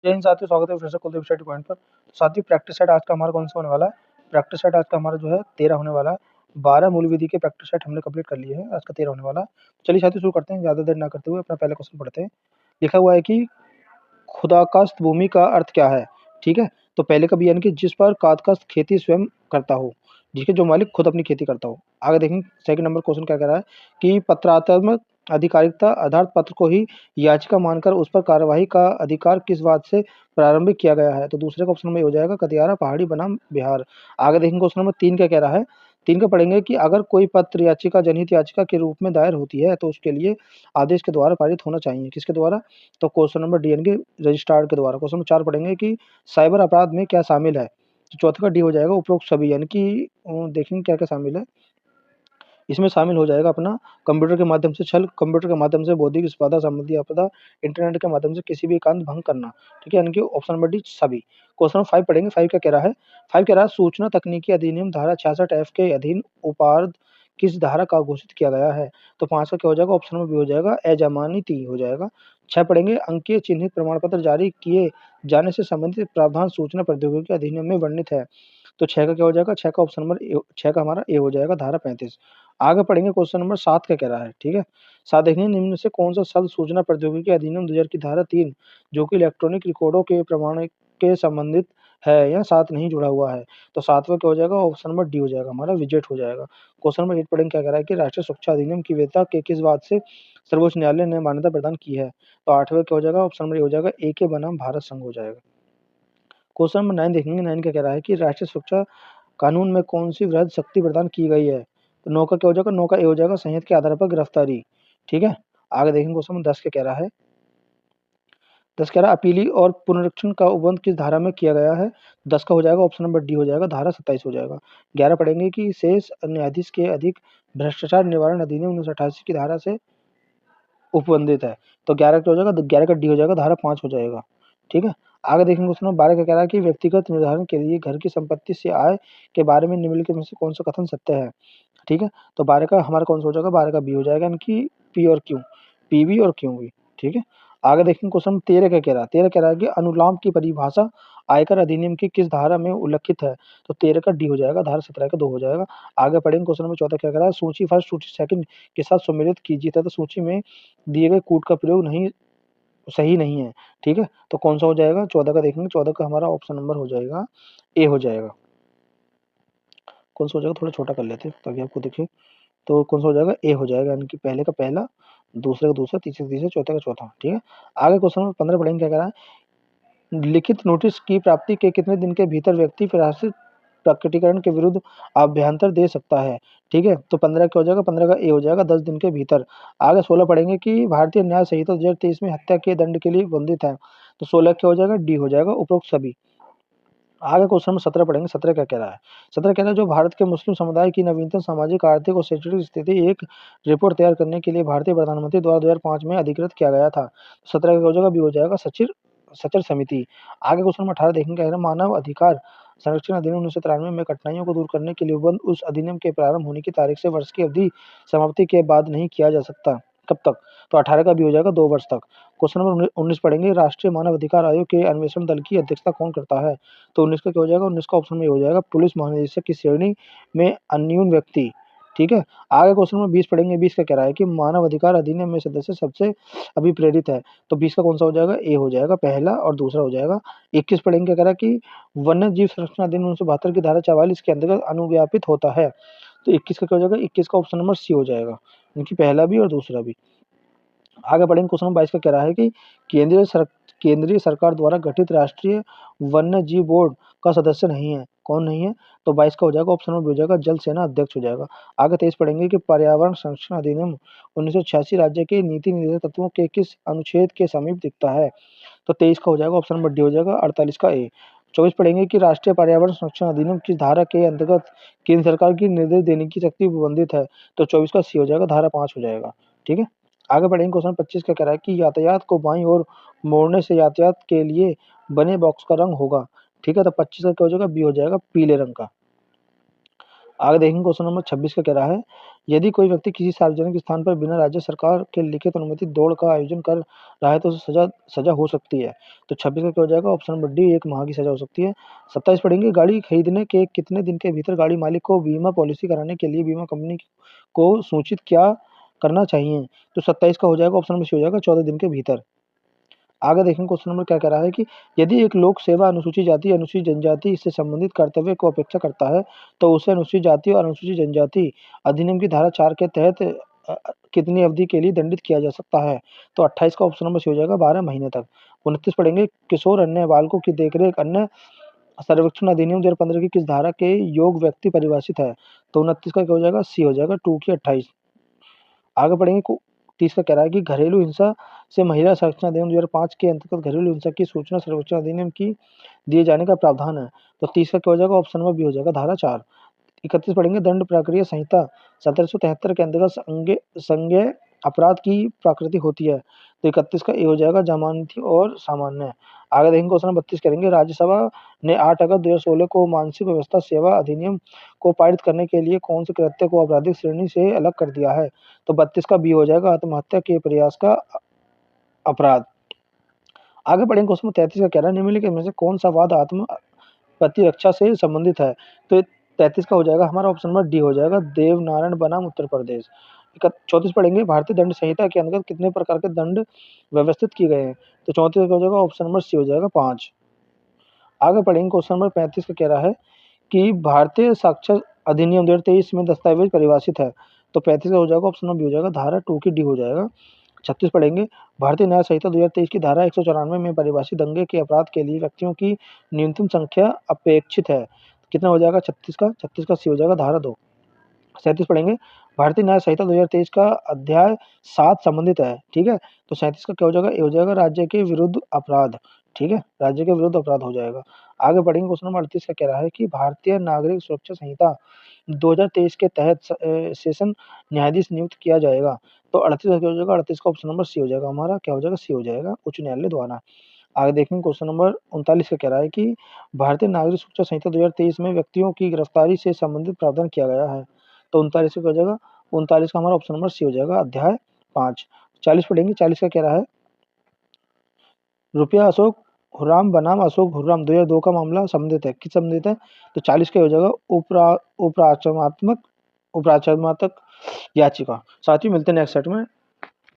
जय हिंद साथियों, स्वागत है फिर से कुलदीप स्टडी पॉइंट पर। साथियों, प्रैक्टिस सेट आज का हमारा कौन सा होने वाला है? प्रैक्टिस सेट आज का हमारा जो है 13 होने वाला है। 12 मूल विधि के प्रैक्टिस सेट हमने कंप्लीट कर लिए हैं, आज का 13 होने वाला है। चलिए साथियों शुरू करते हैं, ज़्यादा देर ना करते हुए अपना पहला क्वेश्चन पढ़ते हैं। लिखा हुआ है कि खुदाकस्त भूमि का अर्थ क्या है? ठीक है, तो पहले का भी यानी कि जिस पर कादकस्त खेती स्वयं करता हो, जिसके जो मालिक खुद अपनी खेती करता हो। आगे देखें सेकंड नंबर क्वेश्चन क्या कह रहा है कि पत्रात्मक आधिकारिकता आधार पत्र को ही याचिका मानकर उस पर कार्यवाही का अधिकार किस बात से प्रारंभिक किया गया है? तो दूसरे का ऑप्शन में हो जाएगा कतियारा पहाड़ी बनाम बिहार। आगे देखेंगे क्वेश्चन नंबर 3 क्या कह रहा है। 3 का पढ़ेंगे कि अगर कोई पत्र याचिका जनहित याचिका के रूप में दायर होती है तो उसके लिए आदेश के द्वारा पारित होना चाहिए। किसके द्वारा? तो क्वेश्चन नंबर डी यानी कि रजिस्ट्रार के द्वारा। क्वेश्चन नंबर 4 पढ़ेंगे कि साइबर अपराध में क्या शामिल है? तो चौथे का डी हो जाएगा उपरोक्त सभी, यानी कि देखेंगे क्या क्या शामिल है। इसमें शामिल हो जाएगा अपना कंप्यूटर के माध्यम से छल, कंप्यूटर के माध्यम से बौद्धिक संपदा संबंधी आपदा, इंटरनेट के माध्यम से किसी भी एकांत भंग करना। ठीक है, यानी कि ऑप्शन नंबर डी सभी। क्वेश्चन नंबर 5 पढ़ेंगे। 5 क्या कह रहा है? 5 कह रहा है सूचना तकनीकी अधिनियम धारा 66 एफ के अधीन उपार्द किस धारा का घोषित किया गया है? तो 5 का क्या हो जाएगा? ऑप्शन नंबर बी हो जाएगा अजमानती हो जाएगा। 6 पढ़ेंगे अंकीय चिन्हित प्रमाण पत्र जारी किए जाने से संबंधित प्रावधान सूचना प्रौद्योगिकी अधिनियम में वर्णित है। तो 6 का क्या हो जाएगा? 6 का ऑप्शन नंबर 6 का हमारा ए हो जाएगा, धारा 35। आगे पढ़ेंगे क्वेश्चन नंबर 7 क्या कह रहा है। ठीक है, 7 देखेंगे निम्न में से कौन सा शब्द सूचना प्रौद्योगिकी अधिनियम 2000 की धारा 3 जो कि इलेक्ट्रॉनिक रिकॉर्डों के प्रमाण के संबंधित है या साथ नहीं जुड़ा हुआ है? तो 7वां क्या हो जाएगा? ऑप्शन नंबर डी हो जाएगा, हमारा विजेट हो जाएगा। क्वेश्चन नंबर 8 पढ़ेंगे क्या कह रहा है कि राष्ट्रीय सुरक्षा अधिनियम की वैधता के किस बात से सर्वोच्च न्यायालय ने मान्यता प्रदान की है? तो 8वां क्या हो जाएगा? ऑप्शन नंबर ए हो जाएगा, ए के बनाम भारत संघ हो जाएगा। क्वेश्चन नंबर 9 देखेंगे। 9 क्या कह रहा है कि राष्ट्रीय सुरक्षा कानून में कौन-सी वृहद शक्ति प्रदान की गई है? तो 9 का क्या हो जाएगा? 9 का ए हो जाएगा, संयत के आधार पर गिरफ्तारी। ठीक है? आगे देखेंगे क्वेश्चन नंबर 10 क्या कह रहा है? 10 कह रहा है अपीली और पुनरीक्षण का उपबंध किस धारा में किया गया है? 10 का हो जाएगा, ऑप्शन नंबर डी हो जाएगा, धारा 27 हो जाएगा। 11 पढ़ेंगे कि शेष न्यायाधीश के अधिक भ्रष्टाचार निवारण अधिनियम 1988 की धारा से उपबंधित है। तो 11 क्या हो जाएगा? 11 का डी हो जाएगा, धारा 5 हो जाएगा। ठीक है? आगे देखेंगे क्वेश्चन नंबर 12 क्या कह रहा है कि व्यक्तिगत निर्धारण के लिए घर की संपत्ति से आय के बारे में निम्नलिखित में से कौन-सा कथन सत्य है? ठीक है? तो 12 का हमारा कौन-सा हो जाएगा? 12 का बी हो जाएगा, यानी कि पी और क्यू, पीवी और क्यूवी। ठीक है? आगे देखेंगे क्वेश्चन 13 क्या कह रहा है? 13 कह रहा है कि अनुलाम की परिभाषा आयकर अधिनियम की किस धारा में उल्लिखित है? तो 13 का डी हो जाएगा, धारा 17 का 2 हो जाएगा। आगे पढ़ेंगे क्वेश्चन नंबर 14 क्या कह रहा है? सूची फर्स्ट, सूची सेकंड के साथ सम्मिलित कीजिए तथा सूची में दिए गए कूट का प्रयोग नहीं सही नहीं है। ठीक है? तो कौन-सा हो जाएगा? 14 का देखेंगे, 14 का हमारा ऑप्शन नंबर हो जाएगा, ए हो जाएगा। कौन-सा हो जाएगा? थोड़ा छोटा कर लेते हैं ताकि आपको दिखे। तो कौन-सा हो जाएगा? ए हो जाएगा, यानी कि पहले का पहला, दूसरे का दूसरा, तीसरे का तीसरा, चौथे का चौथा। ठीक है? आगे क्वेश्चन नंबर 15 पढ़ेंगे क्या कह रहा है? लिखित नोटिस की प्राप्ति के कितने दिन के भीतर व्यक्ति प्रशासित प्रकटीकरण के विरुद्ध अभ्यंतर दे सकता है? ठीक है? तो 15 क्या हो जाएगा? 15 का ए हो जाएगा, 10 दिन के भीतर। आगे 16 पढ़ेंगे कि भारतीय न्याय संहिता 2023 में हत्या के दंड के लिए बंधित है। तो 16 क्या हो जाएगा? डी हो जाएगा, उपरोक्त सभी। आगे क्वेश्चन नंबर 17 पढ़ेंगे। 17 क्या कह रहा है? 17 कह रहा है जो भारत के मुस्लिम समुदाय की नवीनतम सामाजिक, आर्थिक और शैक्षणिक स्थिति एक रिपोर्ट तैयार करने के लिए भारतीय प्रधानमंत्री द्वारा 2005 में अधिकृत किया गया था। 17 का हो जाएगा, बी हो जाएगा, सचिव समिति। आगे क्वेश्चन नंबर 18 देखेंगे, कह रहा है मानव अधिकार संरक्षण अधिनियम 1993 में कठिनाइयों को दूर करने के लिए उपबंध उस अधिनियम के प्रारंभ होने की तारीख से वर्ष की अवधि समाप्ति के बाद नहीं किया जा सकता। कब तक? तो 18 का भी हो जाएगा, 2 वर्ष तक। क्वेश्चन नंबर 19 पढ़ेंगे, राष्ट्रीय मानव अधिकार आयोग के अन्वेषण दल की अध्यक्षता कौन करता है? तो 19 का क्या हो जाएगा? 19 का ऑप्शन में हो जाएगा, पुलिस महानिदेशक की श्रेणी में अन्यून व्यक्ति। ठीक है? आगे क्वेश्चन नंबर 20 पढ़ेंगे। 20 का कह रहा है कि मानव अधिकार अधिनियम में सदस्य सबसे अभिप्रेरित है। तो 20 का कौन-सा हो जाएगा? ए हो जाएगा, पहला और दूसरा हो जाएगा। 21 पढ़ेंगे, क्या कह रहा है कि वन्य जीव संरक्षण अधिनियम 1972 की धारा 44 के अंतर्गत अनुज्ञापित होता है। तो 21 का क्या हो जाएगा? 21 का ऑप्शन नंबर सी हो जाएगा, यानी कि पहला भी और दूसरा भी। आगे बढ़ेंगे क्वेश्चन नंबर 22 का कह रहा है कि केंद्रीय सरकार द्वारा गठित राष्ट्रीय वन्य जीव बोर्ड का सदस्य नहीं है। कौन नहीं है? तो 22 का हो जाएगा, ऑप्शन नंबर बी हो जाएगा, जल सेना अध्यक्ष हो जाएगा। आगे 23 पढ़ेंगे कि पर्यावरण संरक्षण अधिनियम 1986 राज्य के नीति निर्देशक तत्वों के किस अनुच्छेद के समीप दिखता है? तो 23 का हो जाएगा, ऑप्शन नंबर डी हो जाएगा, 48 का ए। 24 पढ़ेंगे कि राष्ट्रीय पर्यावरण संरक्षण अधिनियम किस धारा के अंतर्गत केंद्र सरकार की निर्देश देने की शक्ति प्रतिबंधित है? तो 24 का सी हो जाएगा, धारा 5 हो जाएगा। ठीक है? आगे बढ़ेंगे क्वेश्चन 25 का कह रहा है कि यातायात को बाईं ओर मोड़ने से यातायात के लिए बने बॉक्स का रंग होगा। ठीक है? तो 25 का क्या हो जाएगा? बी हो जाएगा, पीले रंग का। आगे देखेंगे क्वेश्चन नंबर 26 का कह रहा है, यदि कोई व्यक्ति किसी सार्वजनिक स्थान पर बिना राज्य सरकार के लिखित अनुमति दौड़ का आयोजन कर रहा है तो उसे सजा सजा हो सकती है। तो 26 का क्या हो जाएगा? ऑप्शन नंबर डी 1 माह की सजा हो सकती है। 27 पढ़ेंगे, गाड़ी खरीदने के कितने दिन के भीतर गाड़ी मालिक को बीमा पॉलिसी कराने के लिए बीमा कंपनी को सूचित क्या करना चाहिए? तो 27 का हो जाएगा ऑप्शन नंबर सी हो जाएगा 14 दिन के भीतर। आगे देखेंगे क्वेश्चन नंबर क्या कह रहा है कि यदि एक लोक सेवा अनुसूचित जाति अनुसूचित जनजाति से संबंधित कर्तव्य को अपेक्षा करता है तो उसे अनुसूचित जाति और अनुसूचित जनजाति अधिनियम की धारा 4 के तहत कितनी अवधि के लिए दंडित किया जा सकता है? तो 28 का ऑप्शन नंबर सी हो जाएगा 12 महीने तक। 29 पढ़ेंगे, किशोर अन्य बालकों की देखरेख अन्य सर्वेक्षण अधिनियम 2015 की किस धारा के योग व्यक्ति परिभाषित है? तो 29 का क्या हो जाएगा? सी हो जाएगा 2 की 28। आगे बढ़ेंगे 30 का कह रहा है कि घरेलू हिंसा से महिला संरक्षण अधिनियम 2005 के अंतर्गत घरेलू हिंसा की सूचना सर्वोच्च अधिनियम की दिए जाने का प्रावधान है। तो 30 का क्या हो जाएगा? ऑप्शन नंबर बी हो जाएगा धारा 4। 31 पढ़ेंगे, दंड प्रक्रिया संहिता 1773 के अंतर्गत संज्ञेय अपराध की प्रकृति होती है। तो 31 का ए हो जाएगा जमानती और सामान्य। आगे देखेंगे क्वेश्चन 32 करेंगे, राज्यसभा ने 8 अगस्त 2016 को मानसिक व्यवस्था सेवा अधिनियम को पारित करने के लिए कौन से कृत्य को आपराधिक श्रेणी से अलग कर दिया है? तो 32 का बी हो जाएगा आत्महत्या के प्रयास का अपराध। आगे बढ़ेंगे क्वेश्चन 33 का कह रहा है, निम्नलिखित में से कौन सा वाद आत्म प्रतिरक्षा से संबंधित है? तो 33 का हो जाएगा हमारा ऑप्शन नंबर डी हो जाएगा देवनारायण बनाम उत्तर प्रदेश। 34 पढ़ेंगे, भारतीय दंड संहिता के अंतर्गत कितने प्रकार के दंड व्यवस्थित किए गए हैं? तो 34 का हो जाएगा ऑप्शन नंबर सी हो जाएगा 5। आगे पढ़ेंगे क्वेश्चन नंबर 35 का कह रहा है कि भारतीय साक्षर अधिनियम 2023 में दस्तावेज परिभाषित है। तो 35 का हो जाएगा ऑप्शन नंबर बी हो जाएगा धारा 2 की डी हो जाएगा। 36 पढ़ेंगे, भारतीय न्याय संहिता 2023 की धारा 194 में परिभाषित दंगे के अपराध के लिए व्यक्तियों की न्यूनतम संख्या अपेक्षित है। कितना हो जाएगा 36 का? 36 का सी हो जाएगा धारा 2। 37 पढ़ेंगे, भारतीय न्याय संहिता 2023 का अध्याय 7 संबंधित है, ठीक है? तो 37 का क्या हो जाएगा? ए हो जाएगा राज्य के विरुद्ध अपराध, ठीक है? राज्य के विरुद्ध अपराध हो जाएगा। आगे बढ़ेंगे क्वेश्चन नंबर 38 का कह रहा है कि भारतीय नागरिक सुरक्षा संहिता 2023 के तहत सेशन न्यायाधीश नियुक्त किया जाएगा। तो 38 का क्या हो जाएगा? 38 का ऑप्शन नंबर सी हो जाएगा हमारा, क्या हो जाएगा? सी हो जाएगा उच्च न्यायालय द्वारा। आगे देखेंगे क्वेश्चन नंबर 39 का कह रहा है कि भारतीय नागरिक सुरक्षा संहिता 2023 में व्यक्तियों की गिरफ्तारी से संबंधित प्रावधान किया गया है। तो 39 का हो जाएगा, 39 का हमारा ऑप्शन नंबर सी हो जाएगा अध्याय 5। 40 पढ़ेंगे, 40 का कह रहा है, रुपया अशोक हुर्राम बनाम अशोक हुर्राम 2002 का मामला संबंधित है, किस संबंधित है? तो 40 का हो जाएगा उपराचरणात्मक याचिका। साथ ही मिलते हैं नेक्स्ट सेट में।